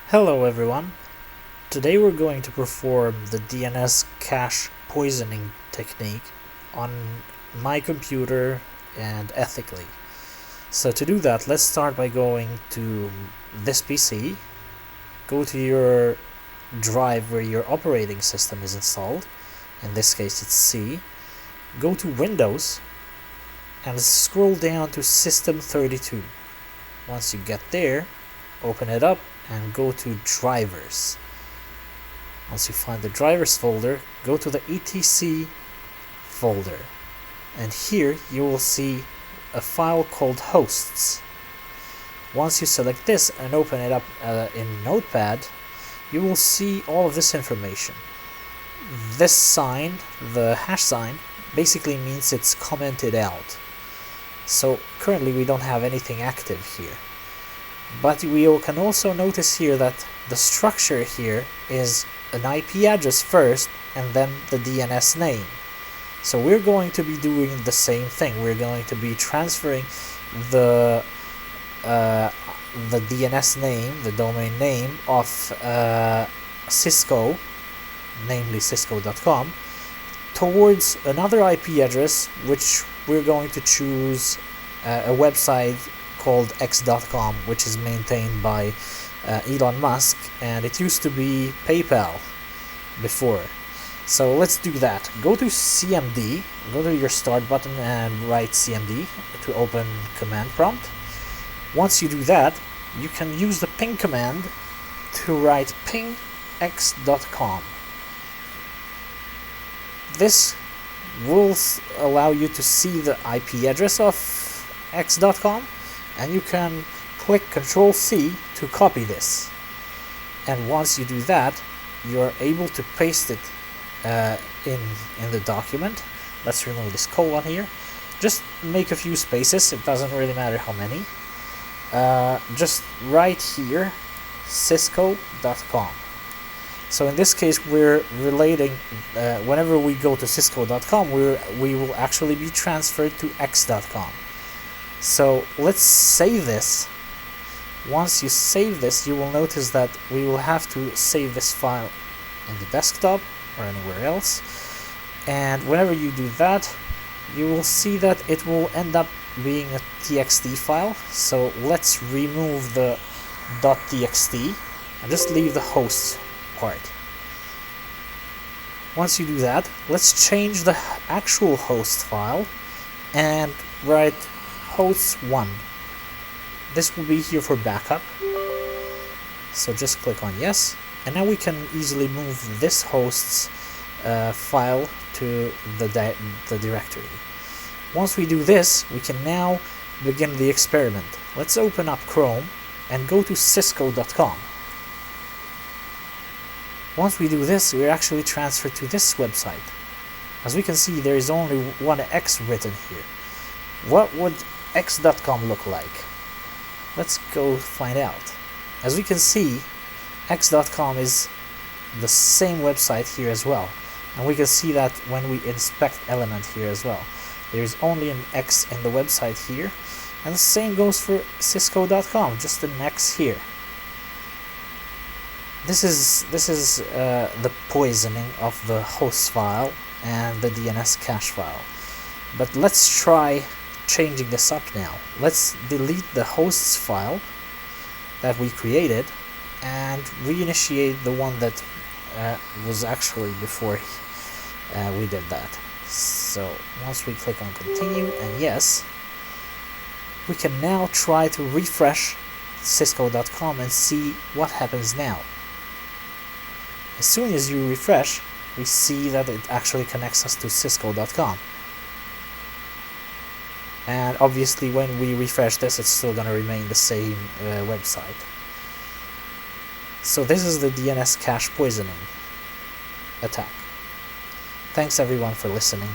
Hello everyone, today we're going to perform the DNS cache poisoning technique on my computer and ethically. So to do that, let's start by going to this PC, go to your drive where your operating system is installed, in this case it's C, go to Windows and scroll down to System 32. Once you get there, open it up and go to drivers. Once you find the drivers folder, go to the etc folder, and here you will see a file called hosts. Once you select this and open it up in Notepad, you will see all of this information. This sign, the hash sign, basically means it's commented out. So currently we don't have anything active here. But we can also notice here that the structure here is an IP address first and then the DNS name. So we're going to be doing the same thing. We're going to be transferring the DNS name, the domain name of Cisco, namely cisco.com, towards another IP address, which we're going to choose a website called x.com, which is maintained by Elon Musk, and it used to be PayPal before. So let's do that. Go to CMD, go to your start button and write CMD to open command prompt. Once you do that, you can use the ping command to write ping x.com. This will allow you to see the IP address of x.com, and you can click Ctrl+C to copy this. And once you do that, you're able to paste it in the document. Let's remove this colon here. Just make a few spaces, it doesn't really matter how many. Just write here cisco.com. So in this case we're relating, whenever we go to cisco.com, we will actually be transferred to x.com. So let's save this. Once you save this, you will notice that we will have to save this file in the desktop or anywhere else. And whenever you do that, you will see that it will end up being a txt file. So let's remove the .txt and just leave the hosts part. Once you do that, let's change the actual host file and write hosts1. This will be here for backup, so just click on yes, and now we can easily move this hosts file to the directory. Once we do this, we can now begin the experiment. Let's open up Chrome and go to cisco.com. Once we do this, we're actually transferred to this website. As we can see, there is only one X written here. What would x.com look like? Let's go find out. As we can see, x.com is the same website here as well, and we can see that when we inspect element here as well. There is only an X in the website here, and the same goes for cisco.com, just an X here. This is the poisoning of the host file and the DNS cache file. But let's try changing this up now. Let's delete the hosts file that we created and reinitiate the one that was actually before we did that. So once we click on continue and yes, we can now try to refresh cisco.com and see what happens now. As soon as you refresh, we see that it actually connects us to cisco.com. And obviously when we refresh this, it's still going to remain the same website. So this is the DNS cache poisoning attack. Thanks everyone for listening.